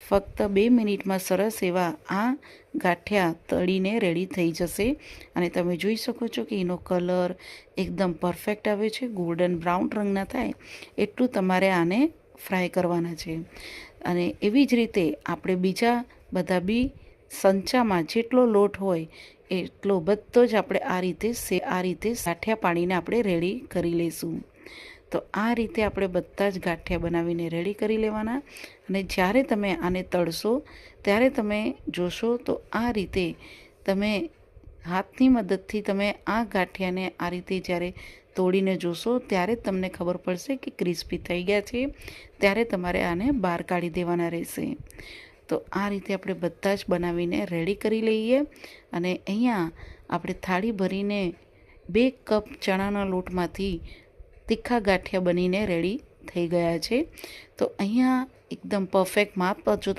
ફક્ત 2 મિનિટમાં સરસ એવા આ ગાંઠિયા તળીને રેડી થઈ જશે. અને તમે જોઈ શકો છો કે એનો કલર એકદમ પરફેક્ટ આવે છે. ગોલ્ડન બ્રાઉન રંગના થાય એટલું તમારે આને ફ્રાય કરવાના છે. અને એવી જ રીતે આપણે બીજા બધા બી સંચામાં જેટલો લોટ હોય એટલો બધો જ આપણે આ રીતે ગાંઠિયા પાડીને આપણે રેડી કરી લઈશું. તો આ રીતે આપણે બધા જ ગાંઠિયા બનાવીને રેડી કરી લેવાના. અને જ્યારે તમે આને તળશો ત્યારે તમે જોશો તો આ રીતે તમે હાથની મદદથી તમે આ ગાંઠિયાને આ રીતે જ્યારે તોડીને જોશો ત્યારે તમને ખબર પડશે કે ક્રિસ્પી થઈ ગયા છે. ત્યારે તમારે આને બહાર કાઢી દેવાના રહેશે. તો આ રીતે આપણે બધા જ બનાવીને રેડી કરી લઈએ. અને અહીંયા આપણે થાળી ભરીને 2 કપ ચણાના લોટમાંથી તીખા ગાંઠિયા બનીને રેડી થઈ ગયા છે. તો અહીંયા એકદમ પરફેક્ટ માપ જો